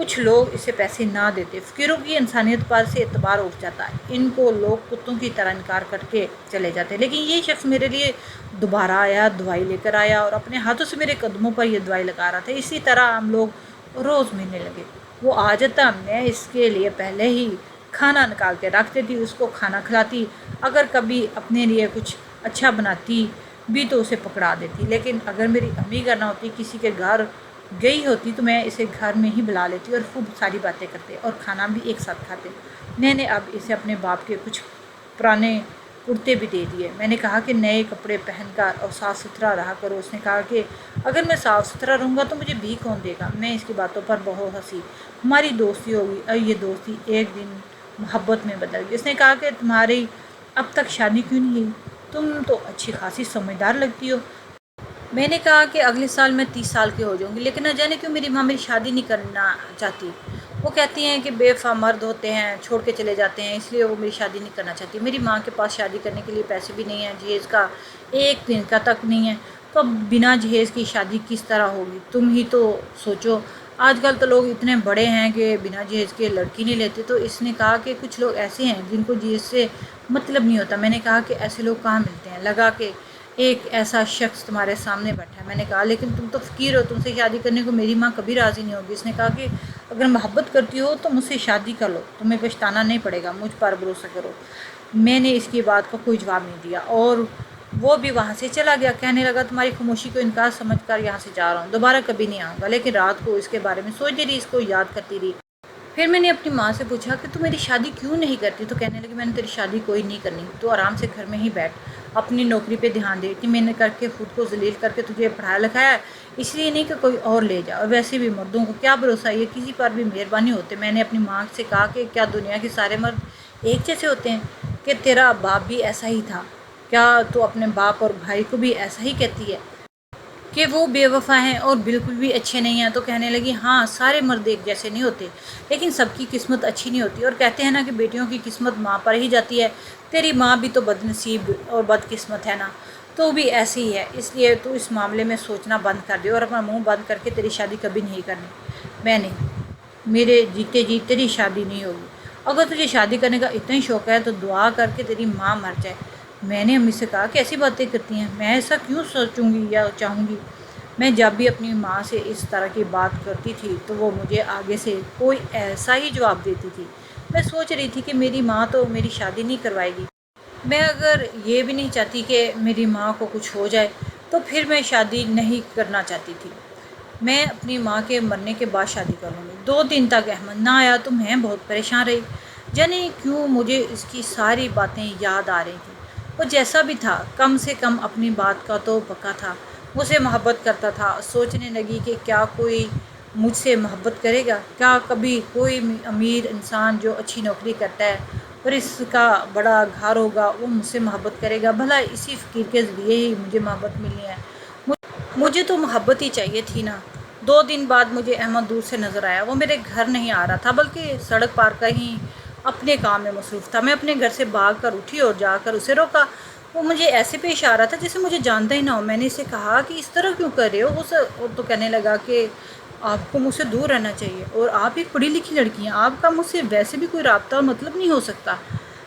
کچھ لوگ اسے پیسے نہ دیتے۔ فقیروں کی انسانیت پر سے اعتبار اٹھ جاتا ہے، ان کو لوگ کتوں کی طرح انکار کر کے چلے جاتے ہیں۔ لیکن یہ شخص میرے لیے دوبارہ آیا، دوائی لے کر آیا اور اپنے ہاتھوں سے میرے قدموں پر یہ دوائی لگا رہا تھا۔ اسی طرح ہم لوگ روز ملنے لگے۔ وہ آ جاتا، میں اس کے لیے پہلے ہی کھانا نکال کے رکھ دیتی، اس کو کھانا کھلاتی، اگر کبھی اپنے لیے کچھ اچھا بناتی بھی تو اسے پکڑا دیتی۔ لیکن اگر میری امی گھر نہ ہوتی، کسی کے گھر گئی ہوتی، تو میں اسے گھر میں ہی بلا لیتی اور خوب ساری باتیں کرتے اور کھانا بھی ایک ساتھ کھاتے۔ میں نے اب اسے اپنے باپ کے کچھ پرانے کرتے بھی دے دیے۔ میں نے کہا کہ نئے کپڑے پہن کر اور صاف ستھرا رہا کرو۔ اس نے کہا کہ اگر میں صاف ستھرا رہوں گا تو مجھے بھی کون دے گا؟ میں اس کی باتوں پر بہت ہنسی۔ ہماری دوستی ہوگی اور یہ دوستی ایک دن محبت میں بدل گئی۔ اس نے کہا کہ تمہاری اب تک شادی کیوں نہیں ہوئی؟ تم تو اچھی خاصی سمجھدار لگتی ہو۔ میں نے کہا کہ اگلے سال میں 30 سال کی ہو جاؤں گی، لیکن نہ جانے کیوں میری ماں میری شادی نہیں کرنا چاہتی۔ وہ کہتی ہیں کہ بے وفا مرد ہوتے ہیں، چھوڑ کے چلے جاتے ہیں، اس لیے وہ میری شادی نہیں کرنا چاہتی۔ میری ماں کے پاس شادی کرنے کے لیے پیسے بھی نہیں ہیں، جہیز کا ایک دن کا تک نہیں ہے، تو اب بنا جہیز کی شادی کس طرح ہوگی؟ تم ہی تو سوچو، آج کل تو لوگ اتنے بڑے ہیں کہ بنا جہیز کے لڑکی نہیں لیتے۔ تو اس نے کہا کہ کچھ لوگ ایسے ہیں جن کو جہیز سے مطلب نہیں ہوتا۔ میں نے کہا کہ ایسے لوگ کہاں ملتے ہیں؟ لگا کہ ایک ایسا شخص تمہارے سامنے بیٹھا ہے۔ میں نے کہا لیکن تم تو فقیر ہو، تم سے شادی کرنے کو میری ماں کبھی راضی نہیں ہوگی۔ اس نے کہا کہ اگر محبت کرتی ہو تو مجھ سے شادی کر لو، تمہیں پچھتانا نہیں پڑے گا، مجھ پر بھروسہ کرو۔ میں نے اس کی بات کا کوئی جواب نہیں دیا اور وہ بھی وہاں سے چلا گیا۔ کہنے لگا تمہاری خاموشی کو انکار سمجھ کر یہاں سے جا رہا ہوں، دوبارہ کبھی نہیں آؤں گا۔ لیکن رات کو اس کے بارے میں سوچتی رہی، اس کو یاد کرتی رہی۔ پھر میں نے اپنی ماں سے پوچھا کہ تم میری شادی کیوں نہیں کرتی؟ تو کہنے لگی میں نے تیری شادی کوئی نہیں کرنی، تو آرام سے گھر میں ہی بیٹھ، اپنی نوکری پہ دھیان دے۔ اتنی محنت کر کے خود کو ذلیل کر کے تجھے پڑھایا لکھایا ہے، اس لیے نہیں کہ کوئی اور لے جا، اور ویسے بھی مردوں کو کیا بھروسہ، یہ کسی پر بھی مہربانی ہوتے۔ میں نے اپنی ماں سے کہا کہ کیا دنیا کے سارے مرد ایک جیسے ہوتے ہیں؟ کہ تیرا باپ بھی ایسا ہی تھا، کیا تو اپنے باپ اور بھائی کو بھی ایسا ہی کہتی ہے کہ وہ بے وفا ہیں اور بالکل بھی اچھے نہیں ہیں؟ تو کہنے لگی ہاں، سارے مرد ایک جیسے نہیں ہوتے، لیکن سب کی قسمت اچھی نہیں ہوتی، اور کہتے ہیں نا کہ بیٹیوں کی قسمت ماں پر ہی جاتی ہے۔ تیری ماں بھی تو بد نصیب اور بد قسمت ہے نا، تو بھی ایسی ہی ہے، اس لیے تو اس معاملے میں سوچنا بند کر دے اور اپنا منہ بند کر کے تیری شادی کبھی نہیں کرنی۔ میں نے میرے جیتے جی تیری شادی نہیں ہوگی، اگر تجھے شادی کرنے کا اتنا ہی شوق ہے تو دعا کر کے تیری ماں مر جائے۔ میں نے امی سے کہا کہ ایسی باتیں کرتی ہیں، میں ایسا کیوں سوچوں گی یا چاہوں گی؟ میں جب بھی اپنی ماں سے اس طرح کی بات کرتی تھی تو وہ مجھے آگے سے کوئی ایسا ہی جواب دیتی تھی۔ میں سوچ رہی تھی کہ میری ماں تو میری شادی نہیں کروائے گی، میں اگر یہ بھی نہیں چاہتی کہ میری ماں کو کچھ ہو جائے تو پھر میں شادی نہیں کرنا چاہتی تھی۔ میں اپنی ماں کے مرنے کے بعد شادی کروں گی۔ 2 دن تک احمد نہ آیا تو میں بہت پریشان رہی، جانے کیوں مجھے اس کی ساری باتیں یاد آ رہی تھیں۔ وہ جیسا بھی تھا، کم سے کم اپنی بات کا تو پکا تھا، مجھ سے محبت کرتا تھا۔ سوچنے لگی کہ کیا کوئی مجھ سے محبت کرے گا؟ کیا کبھی کوئی امیر انسان جو اچھی نوکری کرتا ہے اور اس کا بڑا گھر ہوگا وہ مجھ سے محبت کرے گا؟ بھلا اسی فقیر کے ذریعے ہی مجھے محبت ملنی ہے، مجھے تو محبت ہی چاہیے تھی نا۔ 2 دن بعد مجھے احمد دور سے نظر آیا۔ وہ میرے گھر نہیں آ رہا تھا بلکہ سڑک پار کہیں اپنے کام میں مصروف تھا۔ میں اپنے گھر سے بھاگ کر اٹھی اور جا کر اسے روکا۔ وہ مجھے ایسے پیش آ رہا تھا جیسے مجھے جانتا ہی نہ ہو۔ میں نے اسے کہا کہ اس طرح کیوں کر رہے ہو؟ وہ تو کہنے لگا کہ آپ کو مجھ سے دور رہنا چاہیے، اور آپ ایک پڑھی لکھی لڑکی ہیں، آپ کا مجھ سے ویسے بھی کوئی رابطہ اور مطلب نہیں ہو سکتا۔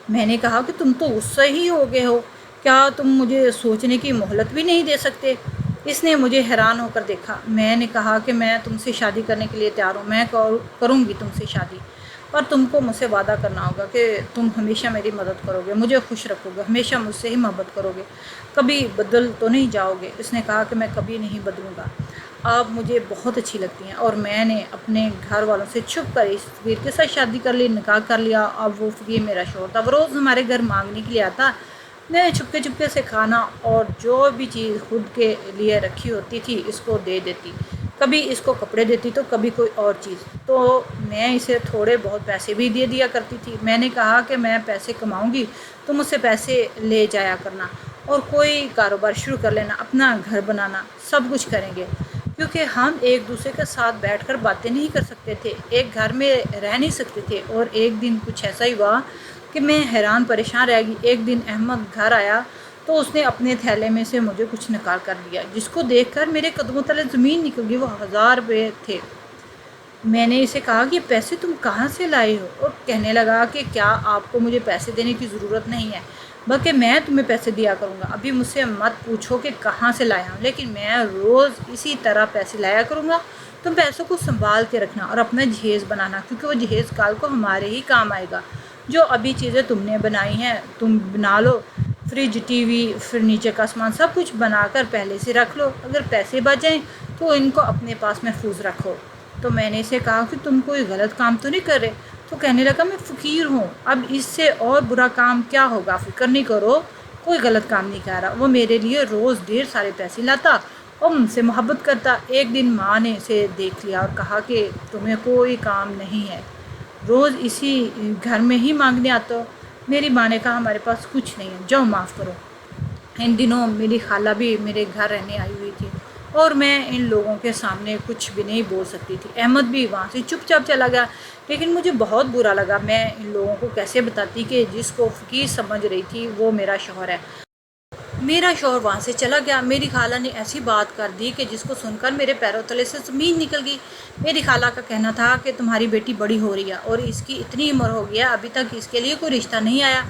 میں نے کہا کہ تم تو غصہ ہی ہو گئے ہو، کیا تم مجھے سوچنے کی مہلت بھی نہیں دے سکتے؟ اس نے مجھے حیران ہو کر دیکھا۔ میں نے کہا کہ میں تم سے شادی کرنے کے لیے تیار ہوں، میں کروں گی تم سے شادی، پر تم کو مجھ سے وعدہ کرنا ہوگا کہ تم ہمیشہ میری مدد کرو گے، مجھے خوش رکھو گے، ہمیشہ مجھ سے ہی محبت کرو گے، کبھی بدل تو نہیں جاؤ گے؟ اس نے کہا کہ میں کبھی نہیں بدلوں گا، آپ مجھے بہت اچھی لگتی ہیں۔ اور میں نے اپنے گھر والوں سے چھپ کر اس فقیر کے ساتھ شادی کر لی، نکاح کر لیا۔ اب وہ فقیر میرا شوہر تھا، وہ روز ہمارے گھر مانگنے کے لیے آتا، میں چپکے سے کھانا اور جو بھی چیز خود کے لیے رکھی ہوتی تھی اس کو دے دیتی، کبھی اس کو کپڑے دیتی تو کبھی کوئی اور چیز، تو میں اسے تھوڑے بہت پیسے بھی دے دیا کرتی تھی۔ میں نے کہا کہ میں پیسے کماؤں گی تو مجھ سے پیسے لے جایا کرنا اور کوئی کاروبار شروع کر لینا، اپنا گھر بنانا، سب کچھ کریں گے، کیونکہ ہم ایک دوسرے کے ساتھ بیٹھ کر باتیں نہیں کر سکتے تھے، ایک گھر میں رہ نہیں سکتے تھے۔ اور ایک دن کچھ ایسا ہی ہوا کہ میں حیران پریشان رہ گئی۔ ایک دن احمد گھر آیا تو اس نے اپنے تھیلے میں سے مجھے کچھ نکال کر دیا، جس کو دیکھ کر میرے قدموں تلے زمین نکل گئی۔ وہ 1000 روپے تھے۔ میں نے اسے کہا کہ یہ پیسے تم کہاں سے لائے ہو، اور کہنے لگا کہ کیا آپ کو مجھے پیسے دینے کی ضرورت نہیں ہے، بلکہ میں تمہیں پیسے دیا کروں گا۔ ابھی مجھ سے مت پوچھو کہ کہاں سے لایا ہوں، لیکن میں روز اسی طرح پیسے لایا کروں گا۔ تم پیسوں کو سنبھال کے رکھنا اور اپنا جہیز بنانا، کیونکہ وہ جہیز کل کو ہمارے ہی کام آئے گا۔ جو ابھی چیزیں تم نے بنائی ہیں تم بنا لو، فریج، ٹی وی، فرنیچر کا سامان سب کچھ بنا کر پہلے سے رکھ لو، اگر پیسے بچیں تو ان کو اپنے پاس محفوظ رکھو۔ تو میں نے اسے کہا کہ تم کوئی غلط کام تو نہیں کر رہے؟ تو کہنے لگا میں فقیر ہوں، اب اس سے اور برا کام کیا ہوگا، فکر نہیں کرو، کوئی غلط کام نہیں کر رہا۔ وہ میرے لیے روز ڈھیر سارے پیسے لاتا اور مجھ سے محبت کرتا۔ ایک دن ماں نے اسے دیکھ لیا اور کہا کہ تمہیں کوئی کام نہیں ہے، روز اسی گھر میں ہی مانگنے آتے ہو۔ میری ماں نے کہا ہمارے پاس کچھ نہیں ہے، جاؤ معاف کرو۔ ان دنوں میری خالہ بھی میرے گھر رہنے آئی ہوئی تھی اور میں ان لوگوں کے سامنے کچھ بھی نہیں بول سکتی تھی۔ احمد بھی وہاں سے چپ چاپ چلا گیا، لیکن مجھے بہت برا لگا۔ میں ان لوگوں کو کیسے بتاتی کہ جس کو فقیر سمجھ رہی تھی وہ میرا شوہر ہے۔ میرا شوہر وہاں سے چلا گیا۔ میری خالہ نے ایسی بات کر دی کہ جس کو سن کر میرے پیروں تلے سے زمین نکل گئی۔ میری خالہ کا کہنا تھا کہ تمہاری بیٹی بڑی ہو رہی ہے اور اس کی اتنی عمر ہو گیا، ابھی تک اس کے لیے کوئی رشتہ نہیں آیا،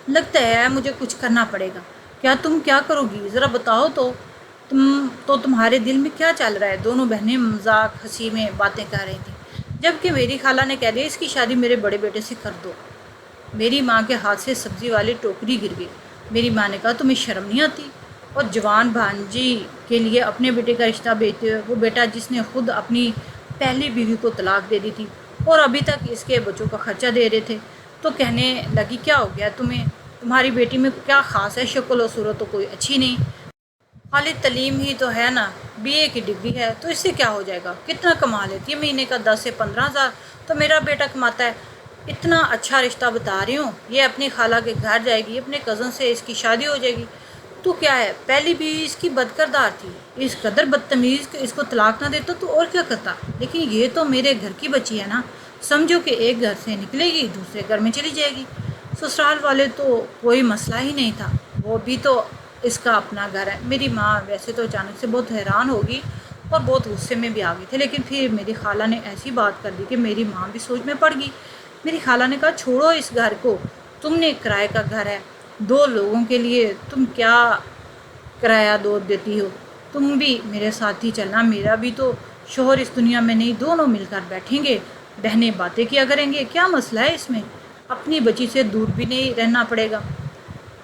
لگتا ہے مجھے کچھ کرنا پڑے گا۔ کیا تم کیا کرو گی، ذرا بتاؤ تو۔ تمہارے دل میں کیا چل رہا ہے؟ دونوں بہنیں مذاق ہنسی میں باتیں کر رہی تھیں، جبکہ میری خالہ نے کہہ دیا اس کی شادی میرے بڑے بیٹے سے کر دو۔ میری ماں کے ہاتھ سے سبزی والی ٹوکری گر گئی۔ میری ماں نے کہا تمہیں شرم نہیں آتی؟ اور جوان بھانجی کے لیے اپنے بیٹے کا رشتہ بیچتے ہوئے، وہ بیٹا جس نے خود اپنی پہلی بیوی کو طلاق دے دی تھی اور ابھی تک اس کے بچوں کا خرچہ دے رہے تھے۔ تو کہنے لگی کیا ہو گیا تمہیں، تمہاری بیٹی میں کیا خاص ہے، شکل و صورت تو کوئی اچھی نہیں، خالی تعلیم ہی تو ہے نا، بی اے کی ڈگری ہے، تو اس سے کیا ہو جائے گا، کتنا کما لیتی ہے، مہینے کا 10 سے 15 ہزار تو میرا بیٹا کماتا ہے۔ اتنا اچھا رشتہ بتا رہی ہوں، یہ اپنی خالہ کے گھر جائے گی، اپنے کزن سے اس کی شادی ہو جائے گی۔ تو کیا ہے، پہلی بیوی اس کی بدکردار تھی، اس قدر بدتمیز کہ اس کو طلاق نہ دیتا تو اور کیا کرتا، لیکن یہ تو میرے گھر کی بچی ہے نا، سمجھو کہ ایک گھر سے نکلے گی دوسرے گھر میں چلی جائے گی۔ سسرال والے تو کوئی مسئلہ ہی نہیں تھا، وہ بھی تو اس کا اپنا گھر ہے۔ میری ماں ویسے تو اچانک سے بہت حیران ہوگی اور بہت غصے میں بھی آ گئی تھے، لیکن پھر میری خالہ نے ایسی بات کر دی کہ میری ماں بھی سوچ میں پڑ گئی۔ میری خالہ نے کہا چھوڑو اس گھر کو، تم نے کرائے کا گھر ہے، 2 لوگوں کے لیے تم کیا کرایہ دو دیتی ہو، تم بھی میرے ساتھ ہی چلنا، میرا بھی تو شوہر اس دنیا میں نہیں، دونوں مل کر بیٹھیں گے، بہنیں باتیں کیا کریں گے، کیا مسئلہ ہے اس میں، اپنی بچی سے دور بھی نہیں رہنا پڑے گا۔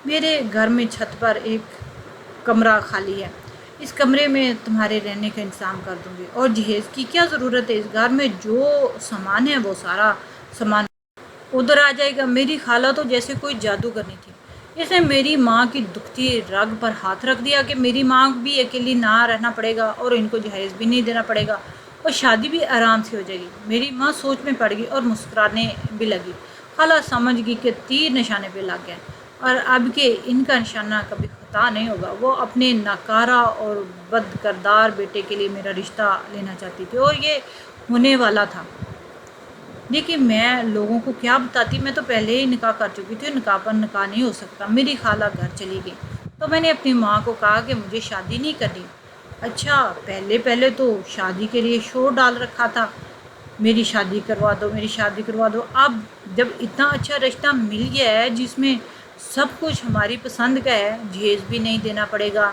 میرے گھر میں چھت پر ایک کمرہ خالی ہے، اس کمرے میں تمہارے رہنے کا انتظام کر دوں گی، اور جہیز کی کیا ضرورت ہے، اس گھر میں جو سامان ہے وہ سارا سامان ادھر آ جائے گا۔ میری خالہ تو جیسے کوئی جادوگرنی تھی، اس نے میری ماں کی دکھتی رگ پر ہاتھ رکھ دیا کہ میری ماں بھی اکیلی نہ رہنا پڑے گا اور ان کو جہیز بھی نہیں دینا پڑے گا اور شادی بھی آرام سے ہو جائے گی۔ میری ماں سوچ میں پڑ گئی اور مسکرانے بھی لگی۔ خالہ سمجھ گئی کہ تیر نشانے پہ لگ گئے اور اب کہ ان کا نشانہ کبھی خطا نہیں ہوگا۔ وہ اپنے ناکارہ اور بد کردار بیٹے کے لیے میرا رشتہ لینا چاہتی تھی اور یہ ہونے والا تھا، لیکن میں لوگوں کو کیا بتاتی، میں تو پہلے ہی نکاح کر چکی تھی، نکاح پر نکاح نہیں ہو سکتا۔ میری خالہ گھر چلی گئی تو میں نے اپنی ماں کو کہا کہ مجھے شادی نہیں کرنی۔ اچھا، پہلے تو شادی کے لیے شور ڈال رکھا تھا، میری شادی کروا دو، میری شادی کروا دو، اب جب اتنا اچھا رشتہ مل گیا ہے جس میں سب کچھ ہماری پسند کا ہے، جہیز بھی نہیں دینا پڑے گا،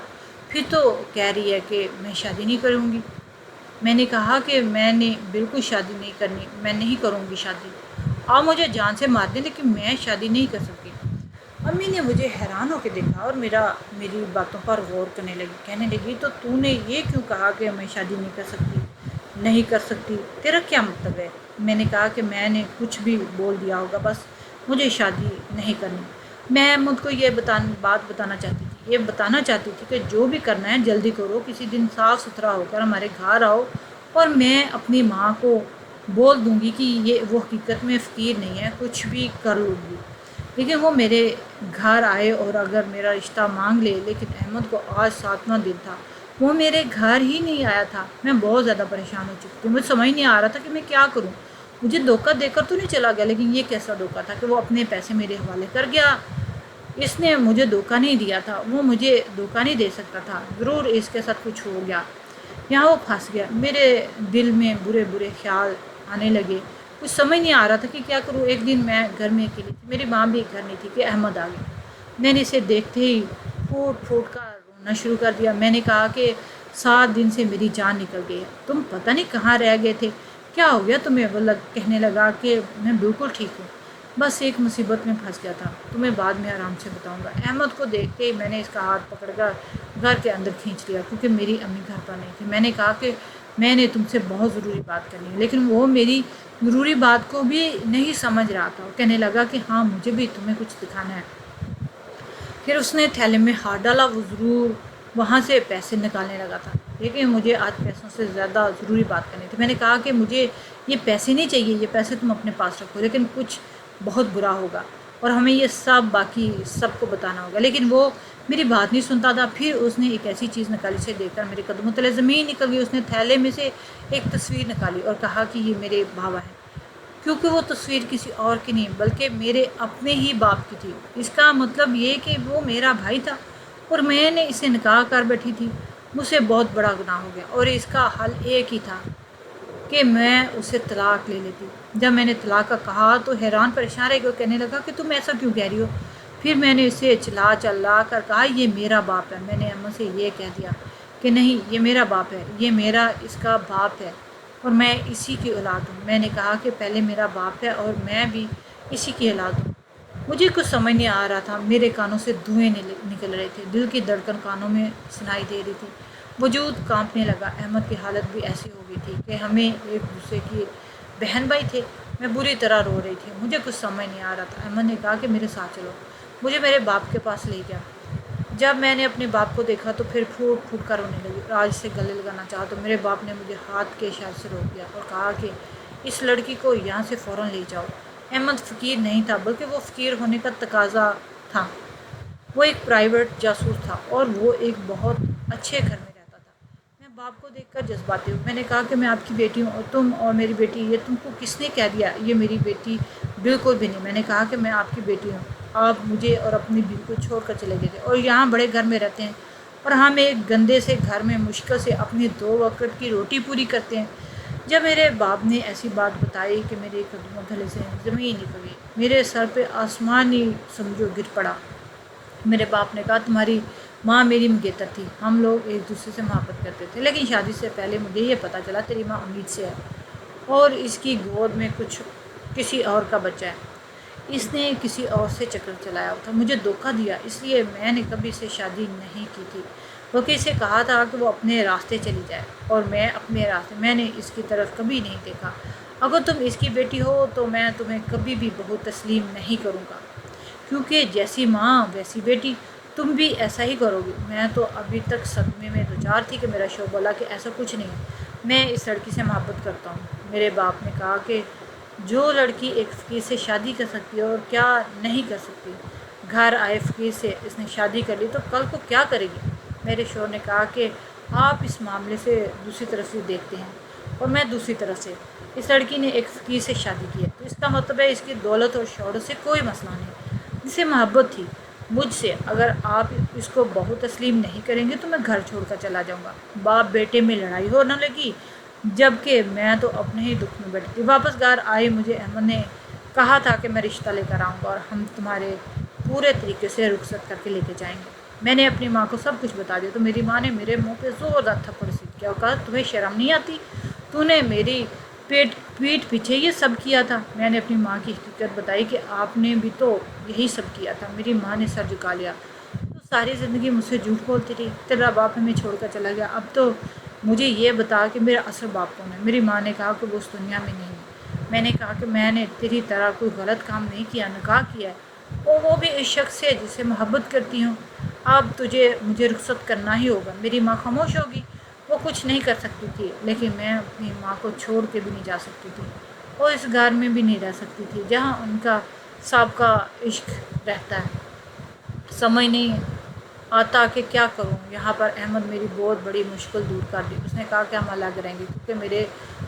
پھر تو کہہ رہی ہے کہ میں شادی نہیں کروں گی۔ میں نے کہا کہ میں نے بالکل شادی نہیں کرنی، میں نہیں کروں گی شادی، آپ مجھے جان سے مار دیں لیکن میں شادی نہیں کر سکتی۔ امی نے مجھے حیران ہو کے دیکھا اور میری باتوں پر غور کرنے لگی، کہنے لگی تو نے یہ کیوں کہا کہ میں شادی نہیں کر سکتی، نہیں کر سکتی، تیرا کیا مطلب ہے؟ میں نے کہا کہ میں نے کچھ بھی بول دیا ہوگا، بس مجھے شادی نہیں کرنی۔ میں مجھ کو یہ بات بتانا چاہتی تھی، یہ بتانا چاہتی تھی کہ جو بھی کرنا ہے جلدی کرو، کسی دن صاف ستھرا ہو کر ہمارے گھر آؤ اور میں اپنی ماں کو بول دوں گی کہ وہ حقیقت میں فقیر نہیں ہے، کچھ بھی کر لوں گی۔ لیکن وہ میرے گھر آئے اور اگر میرا رشتہ مانگ لے، لیکن احمد کو آج 7واں دن تھا، وہ میرے گھر ہی نہیں آیا تھا۔ میں بہت زیادہ پریشان ہو چکی تھی، مجھے سمجھ نہیں آ رہا تھا کہ میں کیا کروں۔ مجھے دھوکہ دے کر تو نہیں چلا گیا، لیکن یہ کیسا دھوکہ تھا کہ وہ اپنے پیسے میرے حوالے کر گیا۔ اس نے مجھے دھوکہ نہیں دیا تھا، وہ مجھے دھوکہ نہیں دے سکتا تھا، ضرور اس کے ساتھ کچھ ہو گیا، یہاں وہ پھنس گیا۔ میرے دل میں برے برے خیال آنے لگے۔ کچھ سمجھ نہیں آ رہا تھا کہ کیا کروں۔ ایک دن میں گھر میں اکیلی تھی، میری ماں بھی گھر نہیں تھی کہ احمد آ گیا۔ میں نے اسے دیکھتے ہی پھوٹ پھوٹ کر رونا شروع کر دیا۔ میں نے کہا کہ 7 دن سے میری جان نکل گئی ہے، تم پتہ نہیں کہاں رہ گئے تھے، کیا ہو گیا تمہیں؟ وہ کہنے لگا کہ میں بالکل ٹھیک ہوں، بس ایک مصیبت میں پھنس گیا تھا، تمہیں بعد میں آرام سے بتاؤں گا۔ احمد کو دیکھتے ہی میں نے اس کا ہاتھ پکڑ کر گھر کے اندر کھینچ لیا، کیونکہ میری امی گھر پر نہیں تھی۔ میں نے کہا کہ میں نے تم سے بہت ضروری بات کرنی ہے، لیکن وہ میری ضروری بات کو بھی نہیں سمجھ رہا تھا۔ وہ کہنے لگا کہ ہاں مجھے بھی تمہیں کچھ دکھانا ہے۔ پھر اس نے تھیلے میں ہاتھ ڈالا، وہ ضرور وہاں سے پیسے نکالنے لگا تھا، لیکن مجھے آج پیسوں سے زیادہ ضروری بات کرنی تھی۔ میں نے کہا کہ مجھے یہ پیسے نہیں چاہیے، یہ پیسے تم اپنے پاس رکھو، لیکن کچھ بہت برا ہوگا اور ہمیں یہ سب باقی سب کو بتانا ہوگا، لیکن وہ میری بات نہیں سنتا تھا۔ پھر اس نے ایک ایسی چیز نکالی سے دیکھ کر میرے قدموں تلے زمین نکل گئی۔ اس نے تھیلے میں سے ایک تصویر نکالی اور کہا کہ یہ میرے بابا ہے، کیونکہ وہ تصویر کسی اور کی نہیں بلکہ میرے اپنے ہی باپ کی تھی۔ اس کا مطلب یہ کہ وہ میرا بھائی تھا اور میں نے اسے نکاح کر بیٹھی تھی۔ مجھ سے بہت بڑا گناہ ہو گیا اور اس کا حل ایک ہی تھا کہ میں اسے طلاق لے لیتی۔ جب میں نے طلاق کا کہا تو حیران پریشان رہ گیا، کہنے لگا کہ تم ایسا کیوں کہہ رہی ہو؟ پھر میں نے اسے چلا کر کہا یہ میرا باپ ہے۔ میں نے اماں سے یہ کہہ دیا کہ نہیں، یہ میرا باپ ہے، یہ میرا اس کا باپ ہے اور میں اسی کی اولاد ہوں۔ میں نے کہا کہ پہلے میرا باپ ہے اور میں بھی اسی کی اولاد ہوں۔ مجھے کچھ سمجھ نہیں آ رہا تھا، میرے کانوں سے دھوئیں نکل رہے تھے، دل کی دھڑکن کانوں میں سنائی دے رہی تھی، وجود کانپنے لگا۔ احمد کی حالت بھی ایسی ہو گئی تھی کہ ہمیں ایک دوسرے کی بہن بھائی تھے۔ میں بری طرح رو رہی تھی، مجھے کچھ سمجھ نہیں آ رہا تھا۔ احمد نے کہا کہ میرے ساتھ چلو، مجھے میرے باپ کے پاس لے گیا۔ جب میں نے اپنے باپ کو دیکھا تو پھر پھوٹ پھوٹ کر رونے لگی اور آج سے گلے لگانا چاہا تو میرے باپ نے مجھے ہاتھ کے اشارے سے روک دیا اور کہا کہ اس لڑکی کو یہاں سے فوراً لے جاؤ۔ احمد فقیر نہیں تھا، بلکہ وہ فقیر ہونے کا تقاضا تھا۔ وہ ایک پرائیویٹ جاسوس تھا اور وہ ایک بہت اچھے گھر میں رہتا تھا۔ میں باپ کو دیکھ کر جذباتی ہوں۔ میں نے کہا کہ میں آپ کی بیٹی ہوں اور تم اور میری بیٹی، یہ تم کو کس نے کہہ دیا؟ یہ میری بیٹی بالکل بھی نہیں۔ میں نے کہا کہ میں آپ کی بیٹی ہوں، آپ مجھے اور اپنی بیوی کو چھوڑ کر چلے گئے تھے اور یہاں بڑے گھر میں رہتے ہیں اور ہم ایک گندے سے گھر میں مشکل سے اپنی 2 وقت کی روٹی پوری کرتے ہیں۔ جب میرے باپ نے ایسی بات بتائی کہ میرے قدموں تلے سے زمین نکل گئی، میرے سر پہ آسمان ہی سمجھو گر پڑا۔ میرے باپ نے کہا تمہاری ماں میری منگیتر تھی، ہم لوگ ایک دوسرے سے محبت کرتے تھے، لیکن شادی سے پہلے مجھے یہ پتہ چلا تیری ماں امید سے ہے اور اس کی گود میں کسی اور کا بچہ ہے۔ اس نے کسی اور سے چکر چلایا تھا، مجھے دھوکہ دیا، اس لیے میں نے کبھی سے شادی نہیں کی تھی، بلکہ اسے کہا تھا کہ وہ اپنے راستے چلی جائے اور میں اپنے راستے۔ میں نے اس کی طرف کبھی نہیں دیکھا۔ اگر تم اس کی بیٹی ہو تو میں تمہیں کبھی بھی بہو تسلیم نہیں کروں گا، کیونکہ جیسی ماں ویسی بیٹی، تم بھی ایسا ہی کرو گی۔ میں تو ابھی تک صدمے میں دوچار تھی کہ میرا شوہر بولا کہ ایسا کچھ نہیں ہے، میں اس لڑکی سے محبت کرتا ہوں۔ میرے باپ نے کہا کہ جو لڑکی ایک فقیر سے شادی کر سکتی ہے اور کیا نہیں کر سکتی، گھر آئے فقیر سے اس نے شادی کر لی تو کل کو کیا کرے گی؟ میرے شوہر نے کہا کہ آپ اس معاملے سے دوسری طرف سے دیکھتے ہیں اور میں دوسری طرف سے۔ اس لڑکی نے ایک فقیر سے شادی کی ہے تو اس کا مطلب ہے اس کی دولت اور شہرت سے کوئی مسئلہ نہیں، جسے محبت تھی مجھ سے۔ اگر آپ اس کو بہو تسلیم نہیں کریں گے تو میں گھر چھوڑ کر چلا جاؤں گا۔ باپ بیٹے میں لڑائی ہونے لگی، جبکہ میں تو اپنے ہی دکھ میں بیٹھی تھی۔ واپس گھر آئے مجھے احمد نے کہا تھا کہ میں رشتہ لے کر آؤں گا اور ہم تمہارے پورے طریقے سے رخصت کر کے لے کے جائیں گے۔ میں نے اپنی ماں کو سب کچھ بتا دیا تو میری ماں نے میرے منہ پہ زوردار تھپڑ سیدھ کیا اور کہا تمہیں شرم نہیں آتی؟ تو نے میری پیٹھ پیچھے یہ سب کیا تھا۔ میں نے اپنی ماں کی حقیقت بتائی کہ آپ نے بھی تو یہی سب کیا تھا۔ میری ماں نے سر جھکا لیا، تو ساری زندگی مجھ سے جھوٹ بولتی رہی، تیرا باپ ہمیں چھوڑ کر چلا گیا، اب تو مجھے یہ بتا کہ میرا اصل باپ کون ہے؟ میری ماں نے کہا کہ وہ اس دنیا میں نہیں ہے۔ میں نے کہا کہ میں نے تیری طرح کوئی غلط کام نہیں کیا، نکاح کیا ہے اور وہ بھی اس شخص سے جسے محبت کرتی ہوں۔ اب مجھے رخصت کرنا ہی ہوگا۔ میری ماں خاموش ہوگی، وہ کچھ نہیں کر سکتی تھی، لیکن میں اپنی ماں کو چھوڑ کے بھی نہیں جا سکتی تھی اور اس گھر میں بھی نہیں رہ سکتی تھی جہاں ان کا سابقہ عشق رہتا ہے۔ سمجھ نہیں آتا کہ کیا کروں یہاں پر۔ احمد میری بہت بڑی مشکل دور کر دی۔ اس نے کہا کہ ہم الگ رہیں گے کیونکہ میرے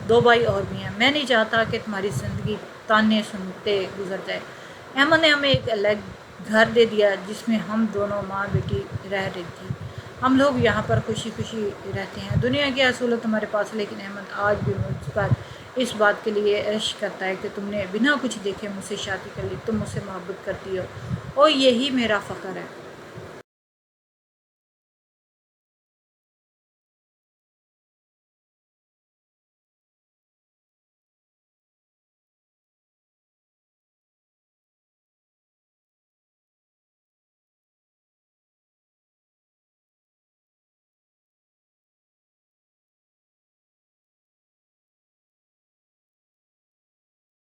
2 بھائی اور بھی ہیں، میں نہیں چاہتا کہ تمہاری زندگی تانے سنتے گزر جائے۔ احمد نے ہمیں ایک الگ گھر دے دیا جس میں ہم دونوں ماں بیٹی رہ رہی تھی۔ ہم لوگ یہاں پر خوشی خوشی رہتے ہیں۔ دنیا کی اصولت ہمارے پاس ہے، لیکن احمد آج بھی مجھ پر اس بات کے لیے رشک کرتا ہے کہ تم نے بنا کچھ دیکھے مجھ سے شادی کر لی، تم مجھ سے محبت کرتی ہو اور یہی میرا فخر ہے۔